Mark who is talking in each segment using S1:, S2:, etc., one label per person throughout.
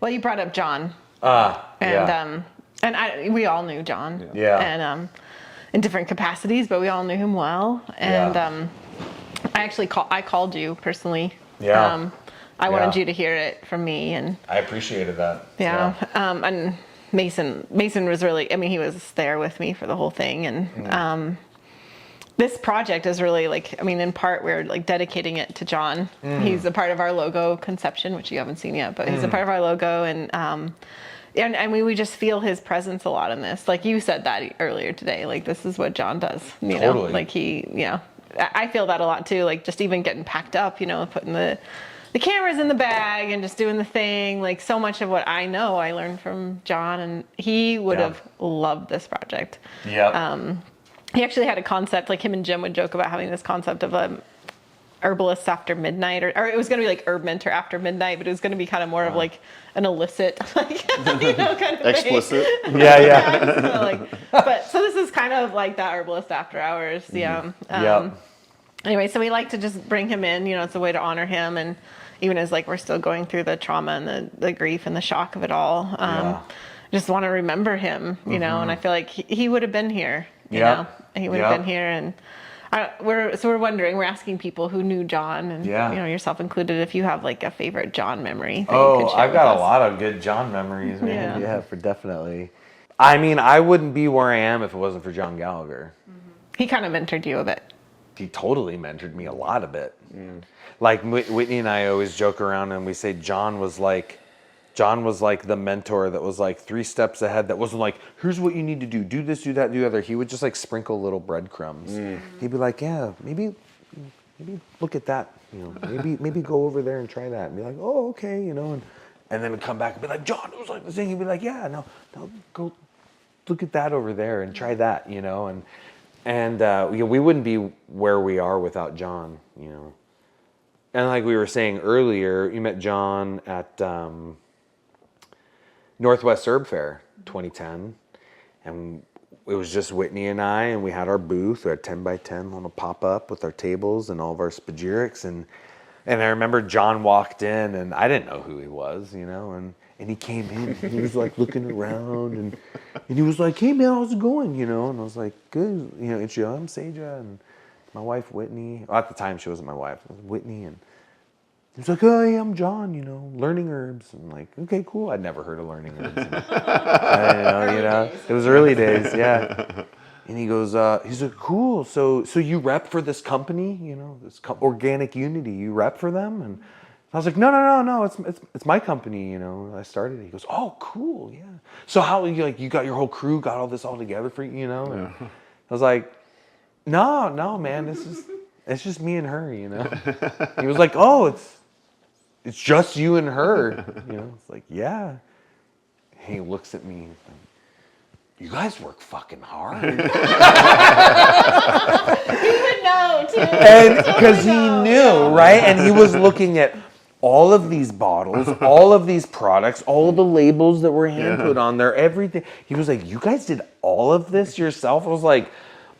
S1: Well, you brought up John. We all knew John.
S2: Yeah.
S1: And in different capacities, but we all knew him well. And I called you personally.
S2: Yeah.
S1: I wanted you to hear it from me, and
S2: I appreciated that.
S1: Yeah. And Mason was really, I mean, he was there with me for the whole thing. And this project is really like, I mean, in part, we're like dedicating it to John. He's a part of our logo conception, which you haven't seen yet, but he's a part of our logo. And we just feel his presence a lot in this. Like you said that earlier today, like this is what John does, you know, like I feel that a lot too. Like just even getting packed up, you know, putting the cameras in the bag and just doing the thing. Like so much of what I know, I learned from John, and he would have loved this project.
S2: Yeah.
S1: He actually had a concept, like him and Jim would joke about having this concept of Herbalists After Midnight, or it was going to be like Herb Mentor After Midnight, but it was going to be kind of more of like an illicit, like, you know, kind of
S3: explicit.
S1: Thing. Yeah. So this is kind of like that Herbalist After Hours. Yeah. Anyway, so we like to just bring him in, you know, it's a way to honor him. And even as like, we're still going through the trauma and the grief and the shock of it all. Just want to remember him, you know, and I feel like he would have been here, you know, he would have been here. And we're wondering, we're asking people who knew John, and you know, yourself included, if you have like a favorite John memory.
S2: I've got a lot of good John memories, man.
S3: Yeah, for definitely.
S2: I mean, I wouldn't be where I am if it wasn't for John Gallagher.
S1: He kind of mentored you a bit.
S2: He totally mentored me a lot of it. Like Whitney and I always joke around and we say John was like the mentor that was like 3 steps ahead, that wasn't like, here's what you need to do this, do that, do the other. He would just like sprinkle little breadcrumbs. He'd be like, yeah, maybe look at that, you know, maybe go over there and try that, and be like, oh, okay, you know, and then would come back and be like, John, it was like this thing. He'd be like, yeah, no, go look at that over there and try that, you know, and we wouldn't be where we are without John, you know. And like we were saying earlier, you met John at Northwest Herb Fair 2010, and it was just Whitney and I, and we had our booth. We had 10 by 10 on a pop-up with our tables and all of our spagyrics, and I remember John walked in, and I didn't know who he was, you know, and he came in, and he was like looking around, and he was like, hey man, how's it going, you know, and I was like, good, you know, it's I'm Sajah, and my wife Whitney. Well, at the time she wasn't my wife, it was Whitney, and he was like, oh, hey, I'm John, you know, learning herbs. I'm like, okay, cool. I'd never heard of learning herbs. You know, it was early days, yeah. And he goes, he's like, cool. So you rep for this company, you know, this Organic Unity. You rep for them? And I was like, no. It's my company, you know. I started it. He goes, oh, cool, yeah. So how you got your whole crew, got all this all together for you, you know? And I was like, no, man, it's just me and her, you know. He was like, oh, it's just you and her, you know. It's like, yeah. And he looks at me, like, you guys work fucking hard.
S1: He would know too.
S2: And because he knew, right? And he was looking at all of these bottles, all of these products, all of the labels that were hand put on there, everything. He was like, you guys did all of this yourself? I was like,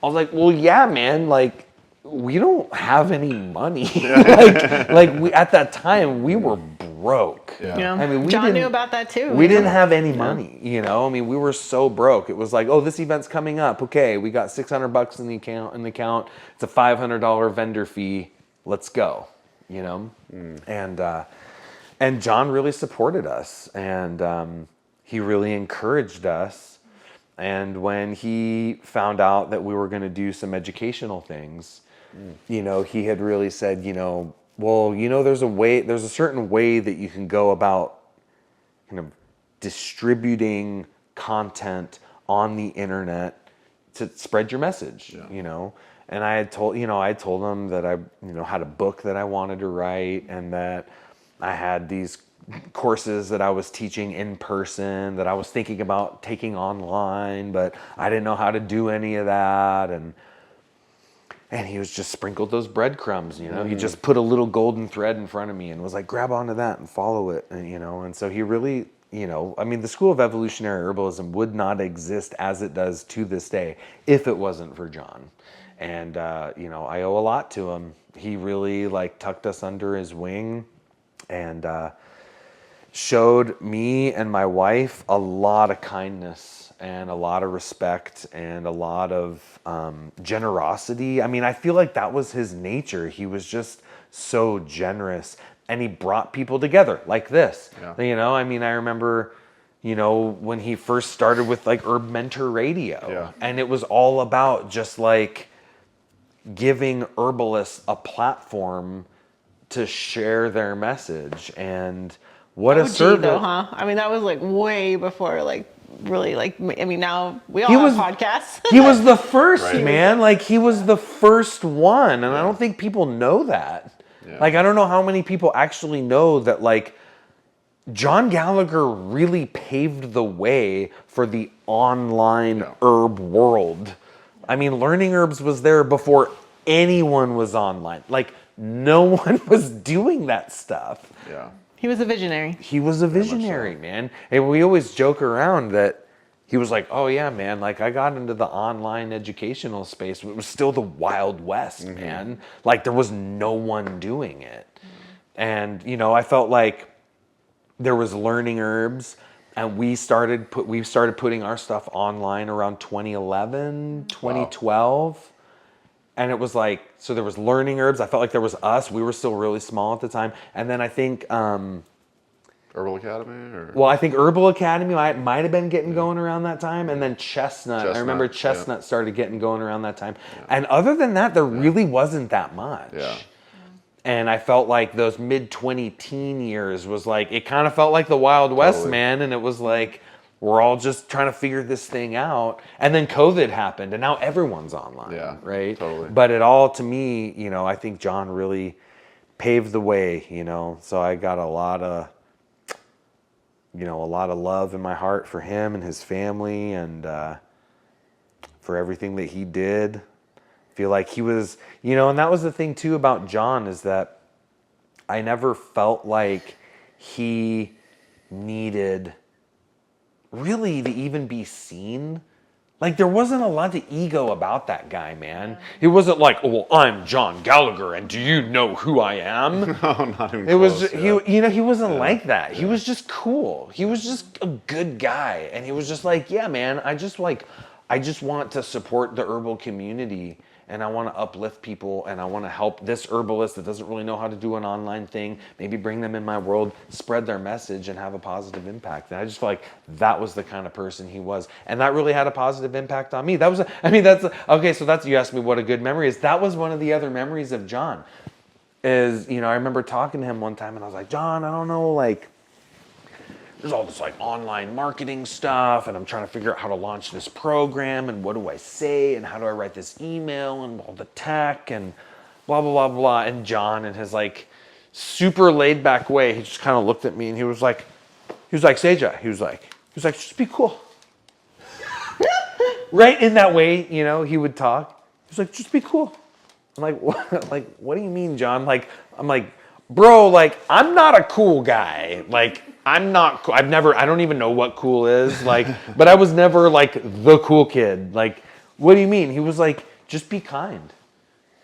S2: well, yeah, man, like, we don't have any money. like we at that time we were broke.
S1: Yeah.
S2: I mean,
S1: John knew about that too.
S2: We didn't have any money, you know. I mean, we were so broke. It was like, oh, this event's coming up. Okay, we got $600 in the account. It's a $500 vendor fee. Let's go, you know. And John really supported us, and he really encouraged us. And when he found out that we were going to do some educational things, you know, he had really said, you know, well, you know, there's a certain way that you can go about kind of distributing content on the internet to spread your message, you know. And I told him that I, you know, had a book that I wanted to write, and that I had these courses that I was teaching in person that I was thinking about taking online, but I didn't know how to do any of that. And he was just sprinkled those breadcrumbs, you know. He just put a little golden thread in front of me and was like, grab onto that and follow it, and, you know. And so he really, you know, I mean, the School of Evolutionary Herbalism would not exist as it does to this day if it wasn't for John. And, you know, I owe a lot to him. He really, like, tucked us under his wing, and showed me and my wife a lot of kindness and a lot of respect and a lot of generosity. I mean, I feel like that was his nature. He was just so generous, and he brought people together like this.
S3: Yeah.
S2: You know, I mean, I remember, you know, when he first started with like Herb Mentor Radio,
S3: Yeah.
S2: and it was all about just like giving herbalists a platform to share their message. And what a
S1: OG
S2: service.
S1: though, huh? I mean, that was like way before, like, really, like, I mean, now we all
S2: He
S1: have
S2: was-
S1: podcasts.
S2: He was the first,
S3: Right.
S2: man. Like, he was the first one. And I don't think people know that.
S3: Yeah.
S2: Like, I don't know how many people actually know that, like, John Gallagher really paved the way for the online herb world. I mean, Learning Herbs was there before anyone was online. Like, no one was doing that stuff.
S3: Yeah.
S1: He was a visionary.
S2: He was a visionary, man. And we always joke around that he was like, oh yeah, man, like I got into the online educational space, but it was still the Wild West, man. Like there was no one doing it. And, you know, I felt like there was Learning Herbs, and we started putting our stuff online around 2011, 2012. And it was like, so there was Learning Herbs. I felt like there was us. We were still really small at the time. And then I think,
S3: Herbal Academy? Or?
S2: well, I think Herbal Academy might have been getting going around that time. And then Chestnut. I remember Chestnut started getting going around that time. Yeah. And other than that, there really wasn't that much.
S3: Yeah.
S2: And I felt like those mid-20 years was like, it kind of felt like the Wild West, man. And it was like, we're all just trying to figure this thing out. And then COVID happened, and now everyone's online, right?
S3: Totally.
S2: But it all, to me, you know, I think John really paved the way, you know. So I got a lot of love in my heart for him and his family, and for everything that he did. I feel like he was, you know, and that was the thing too about John, is that I never felt like he needed really to even be seen. Like there wasn't a lot of ego about that guy, man. He wasn't like, oh, well, I'm John Gallagher, and do you know who I am?
S3: No, not even
S2: It was
S3: close,
S2: he wasn't like that. He was just cool. He was just a good guy, and he was just like, yeah, man, I just want to support the herbal community, and I want to uplift people, and I want to help this herbalist that doesn't really know how to do an online thing, maybe bring them in my world, spread their message, and have a positive impact. And I just felt like that was the kind of person he was. And that really had a positive impact on me. So you asked me what a good memory is. That was one of the other memories of John. Is, you know, I remember talking to him one time, and I was like, John, I don't know, like, there's all this like online marketing stuff, and I'm trying to figure out how to launch this program, and what do I say, and how do I write this email, and all the tech, and blah, blah, blah, blah. And John, in his like super laid back way, he just kind of looked at me, and he was like, Sajah, he was like, just be cool. Right in that way, you know, he would talk. He was like, just be cool. I'm like, what? Like, what do you mean, John? Like, I'm like, bro, like, I'm not a cool guy. Like, I'm not cool. I don't even know what cool is. Like, but I was never like the cool kid. Like, what do you mean? He was like, just be kind.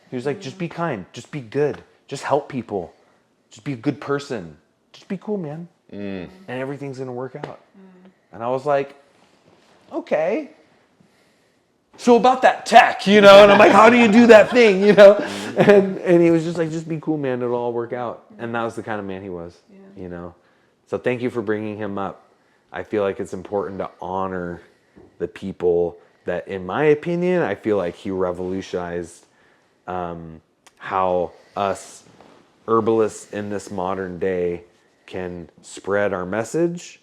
S2: He was like, just be kind. Just be good. Just help people. Just be a good person. Just be cool, man. And everything's going to work out. And I was like, okay. So about that tech, you know, and I'm like, how do you do that thing, you know? And he was just like, just be cool, man. It'll all work out. And that was the kind of man he was, you know? So thank you for bringing him up. I feel like it's important to honor the people that, in my opinion, I feel like he revolutionized how us herbalists in this modern day can spread our message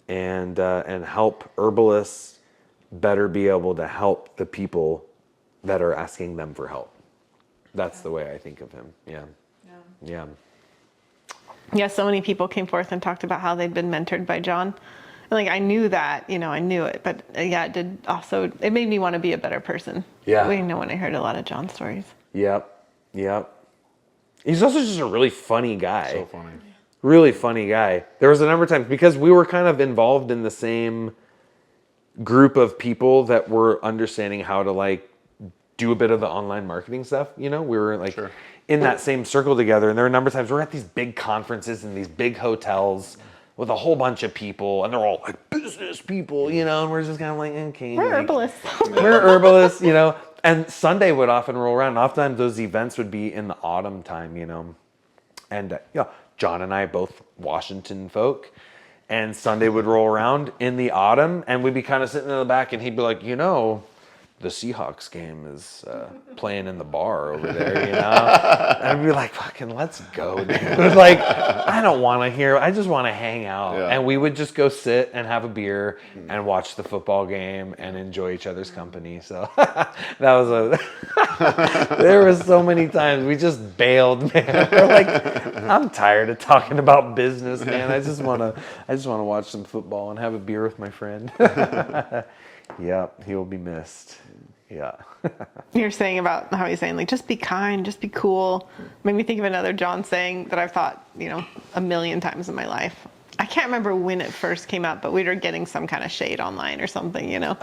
S2: and help herbalists better be able to help the people that are asking them for help. That's the way I think of him. Yeah.
S1: Yeah, so many people came forth and talked about how they'd been mentored by John. And like, I knew that, you know, I knew it, but yeah, it made me want to be a better person.
S2: Yeah.
S1: You know, when I heard a lot of John's stories.
S2: Yep. He's also just a really funny guy.
S3: So funny.
S2: Really funny guy. There was a number of times, because we were kind of involved in the same group of people that were understanding how to like do a bit of the online marketing stuff, you know, we were like in that same circle together. And there were a number of times we're at these big conferences and these big hotels, with a whole bunch of people, and they're all like business people, you know, and we're just kind of like, okay.
S1: We're
S2: like,
S1: herbalists.
S2: we're herbalists, you know. And Sunday would often roll around. And oftentimes those events would be in the autumn time, you know. And, you know, John and I both Washington folk. And Sunday would roll around in the autumn, and we'd be kind of sitting in the back, and he'd be like, you know, the Seahawks game is playing in the bar over there, you know? And I'd be like, fucking, let's go, dude. Like, I don't want to hear, I just want to hang out.
S3: Yeah.
S2: And we would just go sit and have a beer and watch the football game and enjoy each other's company. So that was there was so many times we just bailed, man. We're like, I'm tired of talking about business, man. I just want to watch some football and have a beer with my friend. Yeah, he will be missed. Yeah.
S1: You're saying about how he's saying, like, just be kind, just be cool. Made me think of another John saying that I've thought, you know, a million times in my life. I can't remember when it first came up, but we were getting some kind of shade online or something, you know.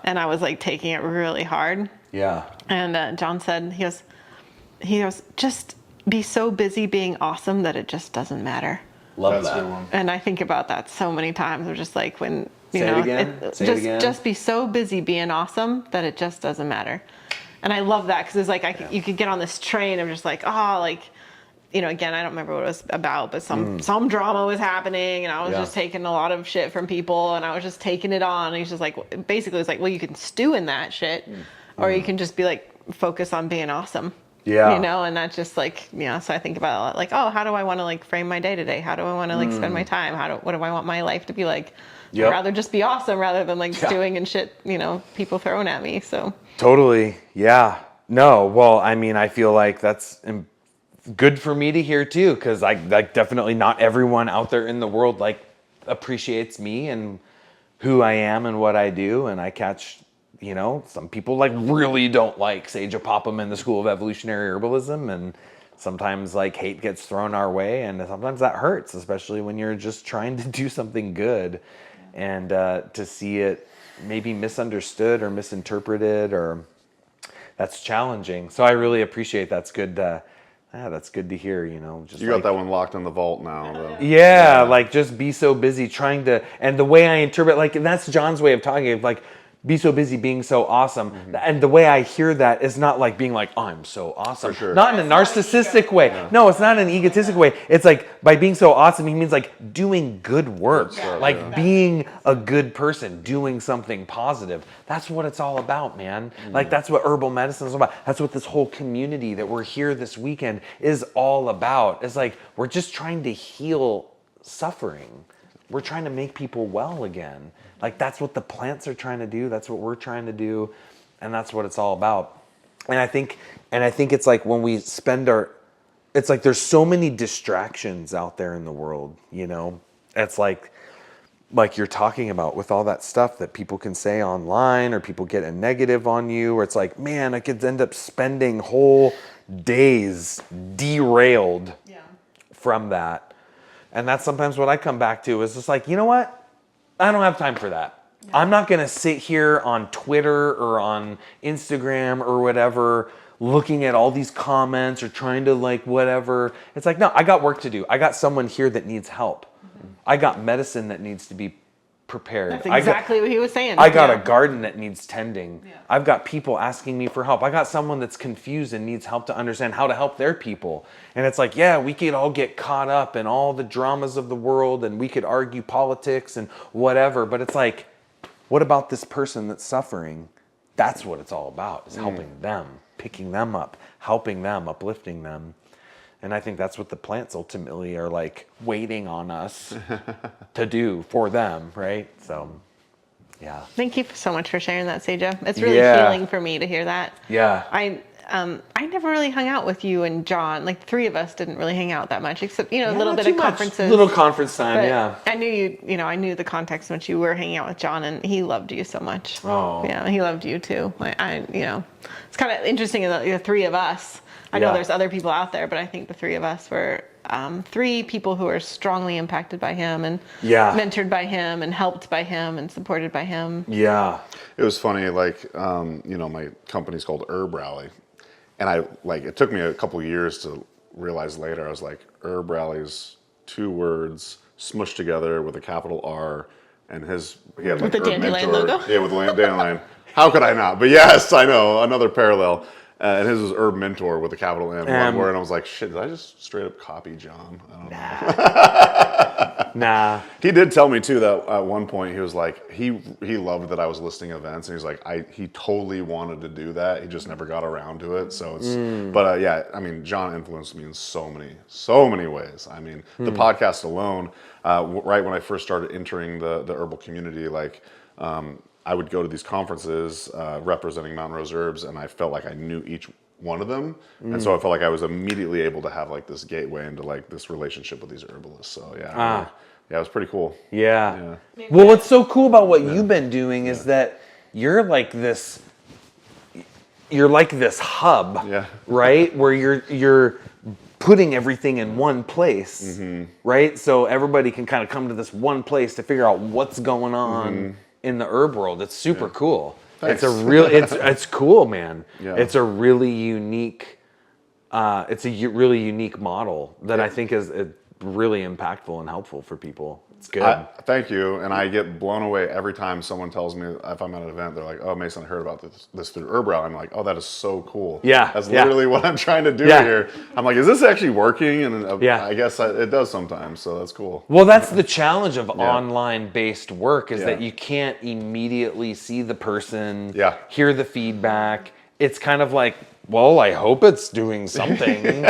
S1: And I was, like, taking it really hard.
S2: Yeah.
S1: And John said, he goes, just be so busy being awesome that it just doesn't matter.
S2: Love
S3: That's a good
S2: that.
S3: one.
S1: And I think about that so many times. We're just like, when, you
S2: Say it
S1: know,
S2: again. Say it again.
S1: just be so busy being awesome that it just doesn't matter. And I love that, because it's like, you could get on this train of just like, oh, like, you know, again, I don't remember what it was about, but some drama was happening, and I was just taking a lot of shit from people, and I was just taking it on. And he's just like, basically it's like, well, you can stew in that shit, or you can just be like, focus on being awesome.
S2: Yeah.
S1: You know, and that's just like, you know, so I think about a lot, like, oh, how do I want to like frame my day today? How do I want to like spend my time? What do I want my life to be like?
S2: Yep.
S1: I'd rather just be awesome rather than like stewing and shit, you know, people throwing at me. So
S2: Totally. Yeah. No. Well, I mean, I feel like that's good for me to hear too, because like definitely not everyone out there in the world like appreciates me and who I am and what I do, and I catch, you know, some people like really don't like Sajah Popham and the School of Evolutionary Herbalism, and sometimes like hate gets thrown our way, and sometimes that hurts, especially when you're just trying to do something good, and to see it maybe misunderstood or misinterpreted, or that's challenging. So I really appreciate that's good. That's good to hear. You know, just
S3: You got that one locked in the vault now, though.
S2: Yeah, like just be so busy trying to, and the way I interpret, like, and that's John's way of talking, of like, be so busy being so awesome. And the way I hear that is not like being like, oh, I'm so awesome.
S3: For sure.
S2: Not in a narcissistic way. Yeah. No, it's not an egotistic way. It's like, by being so awesome, he means like doing good work. Like being a good person, doing something positive. That's what it's all about, man. Like that's what herbal medicine is all about. That's what this whole community that we're here this weekend is all about. It's like, we're just trying to heal suffering. We're trying to make people well again. Like that's what the plants are trying to do. That's what we're trying to do. And that's what it's all about. And I think it's like when we spend it's like there's so many distractions out there in the world, you know? It's like you're talking about with all that stuff that people can say online, or people get a negative on you, or it's like, man, I could end up spending whole days derailed from that. And that's sometimes what I come back to, is just like, you know what? I don't have time for that. Yeah. I'm not going to sit here on Twitter or on Instagram or whatever looking at all these comments or trying to like whatever. It's like, no, I got work to do. I got someone here that needs help. I got medicine that needs to be prepared.
S1: That's exactly what he was saying.
S2: I got a garden that needs tending.
S1: Yeah.
S2: I've got people asking me for help. I got someone that's confused and needs help to understand how to help their people. And it's like, yeah, we could all get caught up in all the dramas of the world, and we could argue politics and whatever, but it's like, what about this person that's suffering? That's what it's all about, is helping them, picking them up, helping them, uplifting them. And I think that's what the plants ultimately are like waiting on us to do for them, right? So, yeah.
S1: Thank you so much for sharing that, Sajah. It's really healing for me to hear that.
S2: Yeah.
S1: I never really hung out with you and John. Like the three of us didn't really hang out that much, except, you know, a little bit of conferences.
S2: Little conference time,
S1: but
S2: yeah.
S1: I knew you know, I knew the context in which you were hanging out with John, and he loved you so much.
S2: Oh.
S1: Yeah, he loved you too. You know, it's kind of interesting that the three of us, I know there's other people out there, but I think the three of us were three people who are strongly impacted by him, and mentored by him, and helped by him, and supported by him. Yeah.
S3: It was funny, like, you know, my company's called Herb Rally. And it took me a couple of years to realize later, I was like, Herb Rally is 2 words, smushed together with a capital R, and he had like
S1: the
S3: Herb
S1: dandelion
S3: Mentor.
S1: logo?
S3: Yeah, with the dandelion. How could I not? But yes, I know, another parallel. And his was Herb Mentor with a capital M, one word, and I was like, shit, did I just straight up copy John? I don't know.
S2: Nah.
S3: He did tell me too that at one point he was like, he loved that I was listing events, and he's like, he totally wanted to do that. He just never got around to it. So it's, but yeah, I mean, John influenced me in so many ways. I mean, the podcast alone, right when I first started entering the herbal community, like, I would go to these conferences representing Mountain Rose Herbs, and I felt like I knew each one of them, and so I felt like I was immediately able to have like this gateway into like this relationship with these herbalists. So yeah, it was pretty cool.
S2: Yeah. Well, what's so cool about what you've been doing is that you're like this hub, right? Where you're putting everything in one place, right? So everybody can kind of come to this one place to figure out what's going on in the herb world. It's super cool.
S3: Thanks.
S2: It's cool, man.
S3: Yeah.
S2: It's a really unique really unique model that I think is really impactful and helpful for people. It's good.
S3: Thank you, and I get blown away every time someone tells me, if I'm at an event, they're like, "Oh, Mason, I heard about this through Herbal." I'm like, "Oh, that is so cool."
S2: Yeah,
S3: that's literally what I'm trying to do here. I'm like, "Is this actually working?" And I guess it does sometimes, so that's cool.
S2: Well, that's the challenge of online-based work is that you can't immediately see the person, hear the feedback. It's kind of like, well, I hope it's doing something.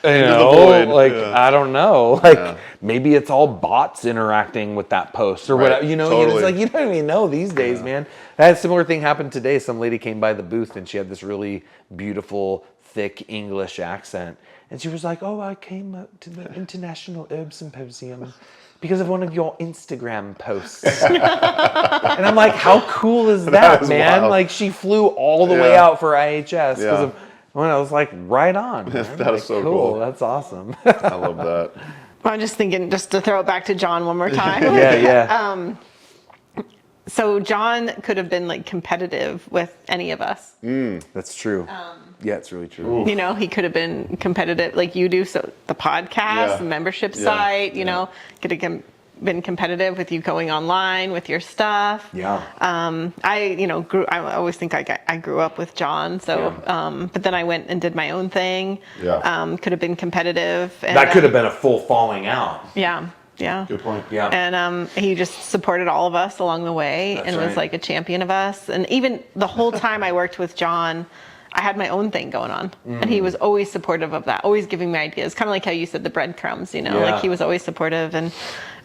S2: You know, like, I don't know. Like, maybe it's all bots interacting with that post or whatever. You know, it's like, you don't even know these days, man. I had a similar thing happen today. Some lady came by the booth and she had this really beautiful, thick English accent. And she was like, oh, I came up to the International Herb Symposium because of one of your Instagram posts. And I'm like, how cool is that, man? Wild. Like, she flew all the way out for IHS because of... When I was like, right on.
S3: That is so cool.
S2: That's awesome.
S3: I love that.
S1: I'm just thinking, just to throw it back to John one more time. So John could have been like competitive with any of us.
S2: That's true. Yeah, it's really true.
S1: You know, he could have been competitive like you do. So the podcast, the membership site, you know, could have been competitive with you going online with your stuff. I always think I grew up with John, so but then I went and did my own thing. Could have been competitive, and
S2: that could have been a full falling out.
S3: Good point.
S1: And he just supported all of us along the way. That's was like a champion of us. And even the whole time I worked with John, I had my own thing going on, and he was always supportive of that, always giving me ideas. Kind of like how you said the breadcrumbs, you know, like he was always supportive. And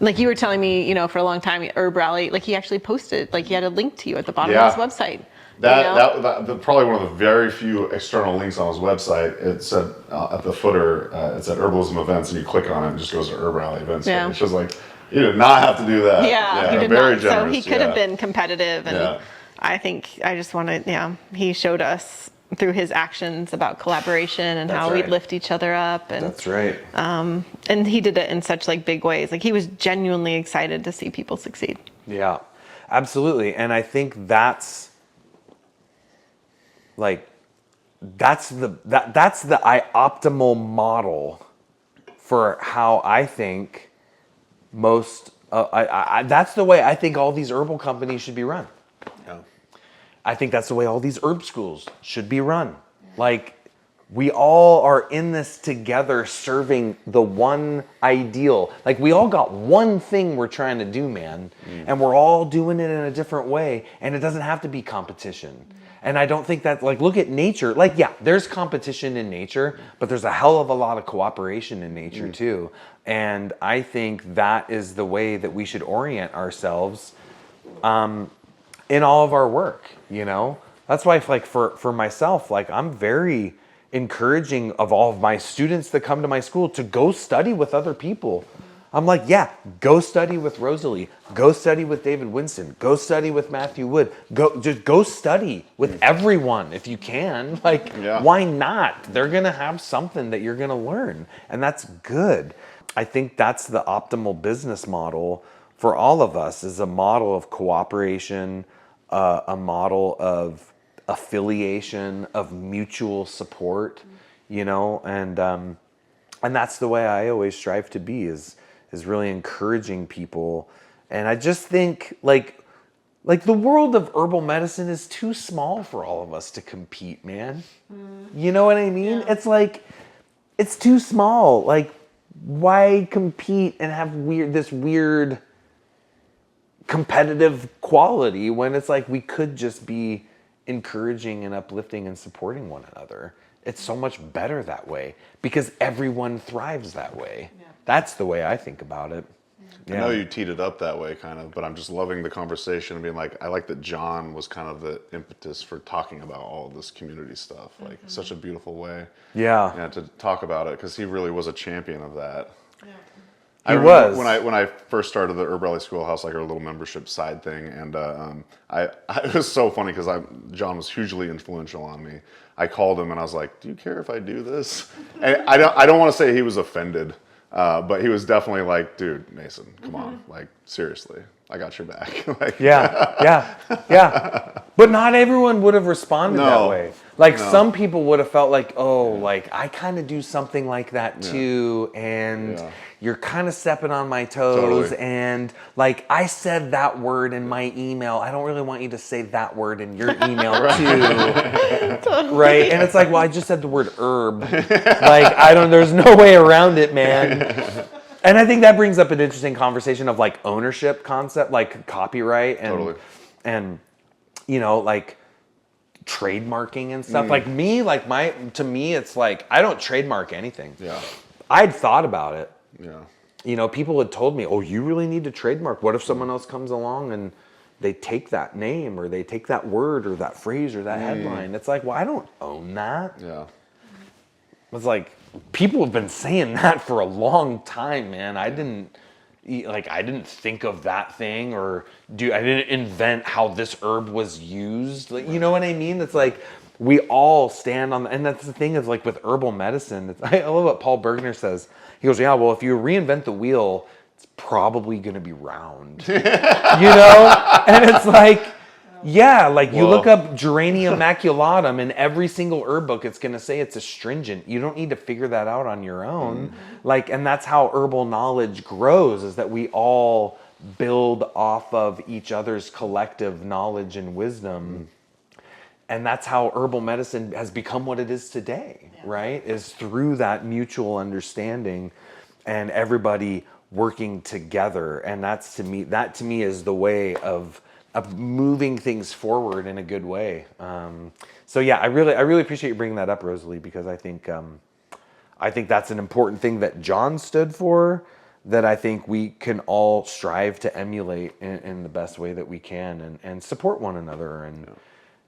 S1: like you were telling me, you know, for a long time, Herb Rally, like he actually posted, like he had a link to you at the bottom of his website.
S3: That probably one of the very few external links on his website. It said at the footer, it said Herbalism events, and you click on it, and it just goes to Herb Rally events. Yeah. It's just like you did not have to do that.
S1: He did
S3: very
S1: not.
S3: Generous.
S1: So he could have been competitive, and I think I just wanted. He showed us through his actions about collaboration and how we'd lift each other up. And
S2: that's right.
S1: And he did it in such like big ways. Like he was genuinely excited to see people succeed.
S2: Yeah, absolutely. And I think that's like that's the optimal model for how I think most. That's the way I think all these herbal companies should be run. I think that's the way all these herb schools should be run. Like, we all are in this together serving the one ideal. Like, we all got one thing we're trying to do, man. And we're all doing it in a different way. And it doesn't have to be competition. And I don't think that, like, look at nature. Like, yeah, there's competition in nature, but there's a hell of a lot of cooperation in nature, too. And I think that is the way that we should orient ourselves in all of our work, you know? That's why, like, for myself, like, I'm very encouraging of all of my students that come to my school to go study with other people. I'm like, yeah, go study with Rosalee, go study with David Winston, go study with Matthew Wood, go study with everyone if you can. Like, why not? They're gonna have something that you're gonna learn, and that's good. I think that's the optimal business model for all of us, is a model of cooperation, a model of affiliation, of mutual support, you know, and that's the way I always strive to be, is is really encouraging people. And I just think like the world of herbal medicine is too small for all of us to compete, man. You know what I mean?
S1: Yeah.
S2: It's like, it's too small. Like, why compete and have this weird competitive quality when it's like we could just be encouraging and uplifting and supporting one another? It's so much better that way because everyone thrives that way. Yeah. That's the way I think about it.
S3: I know you teed it up that way kind of, but I'm just loving the conversation and being like, I like that John was kind of the impetus for talking about all of this community stuff. Like such a beautiful way.
S2: Yeah.
S3: To talk about it because he really was a champion of that.
S2: He
S3: I
S2: was.
S3: remember when I first started the Herbalism Schoolhouse, like our little membership side thing, and it was so funny because John was hugely influential on me. I called him and I was like, "Do you care if I do this?" And I don't want to say he was offended, but he was definitely like, "Dude, Mason, come on, like seriously, I got your back." Like,
S2: yeah. But not everyone would have responded that way. Like some people would have felt like, oh, like I kind of do something like that too, and you're kind of stepping on my toes, and like I said that word in my email. I don't really want you to say that word in your email too, right? And it's like, well, I just said the word herb. Like there's no way around it, man. And I think that brings up an interesting conversation of like ownership concept, like copyright and you know, like trademarking and stuff. Like me, to me, it's like, I don't trademark anything.
S3: Yeah.
S2: I'd thought about it.
S3: Yeah.
S2: You know, people had told me, oh, you really need to trademark. What if someone else comes along and they take that name or they take that word or that phrase or that headline? It's like, well, I don't own that.
S3: Yeah.
S2: It's like, people have been saying that for a long time, man. I didn't think of that thing I didn't invent how this herb was used. Like, you know what I mean? It's like we all stand on, and that's the thing is like with herbal medicine. I love what Paul Bergner says. He goes, yeah, well, if you reinvent the wheel, it's probably going to be round, you know? And it's like, yeah, like you look up Geranium maculatum in every single herb book, it's going to say it's astringent. You don't need to figure that out on your own. Like, and that's how herbal knowledge grows, is that we all build off of each other's collective knowledge and wisdom. And that's how herbal medicine has become what it is today, right? Is through that mutual understanding and everybody working together. And that to me is the way of moving things forward in a good way. So yeah, I really appreciate you bringing that up, Rosalee, because I think that's an important thing that John stood for, that I think we can all strive to emulate in the best way that we can, and support one another. And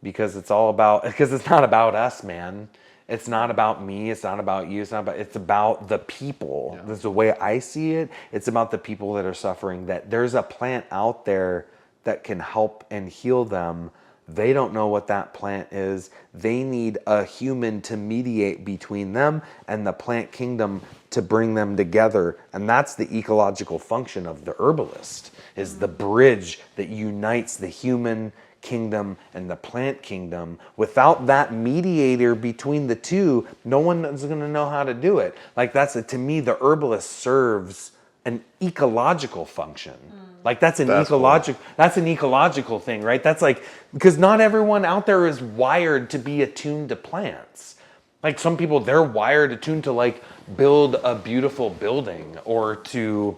S2: because it's not about us, man. It's not about me. It's not about you. It's about the people. Yeah. That's the way I see it. It's about the people that are suffering, that there's a plant out there that can help and heal them. They don't know what that plant is. They need a human to mediate between them and the plant kingdom to bring them together. And that's the ecological function of the herbalist, is the bridge that unites the human kingdom and the plant kingdom. Without that mediator between the two, no one is going to know how to do it. Like to me, the herbalist serves an ecological function. Like that's an ecological thing, right? That's like, because not everyone out there is wired to be attuned to plants. Like some people, they're wired attuned to like build a beautiful building or to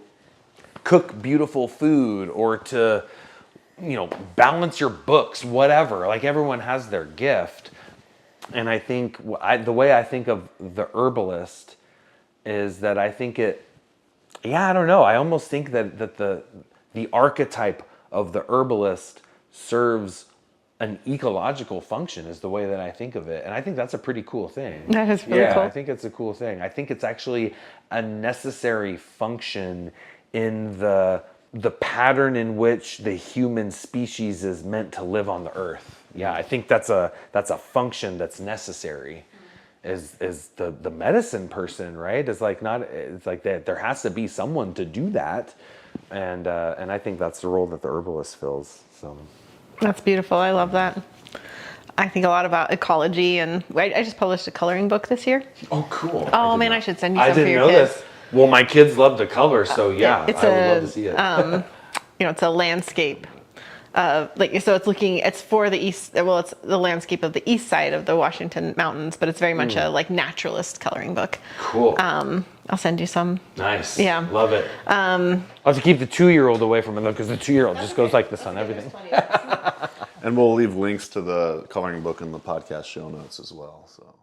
S2: cook beautiful food or to, you know, balance your books, whatever. Like everyone has their gift. And I think the way I think of the herbalist is that I think I don't know. I almost think that the archetype of the herbalist serves an ecological function, is the way that I think of it. And I think that's a pretty cool thing.
S1: That is really cool.
S2: I think it's a cool thing. I think it's actually a necessary function in the pattern in which the human species is meant to live on the earth. Yeah, I think that's a function that's necessary. Is the medicine person, right? It's like that there has to be someone to do that. And I think that's the role that the herbalist fills. So
S1: that's beautiful. I love that. I think a lot about ecology, and I just published a coloring book this year.
S2: Oh, cool.
S1: Oh man, I should send you some for your kids.
S2: Well, my kids love the color, so yeah,
S1: it's
S2: I would love to see it.
S1: It's a landscape. It's for the east. Well, it's the landscape of the east side of the Washington Mountains, but it's very much a like naturalist coloring book.
S2: Cool.
S1: I'll send you some.
S2: Nice.
S1: Yeah.
S2: Love it. I'll have to keep the 2-year-old away from it though, because the 2-year-old just goes like this on everything.
S3: And we'll leave links to the coloring book in the podcast show notes as well. So.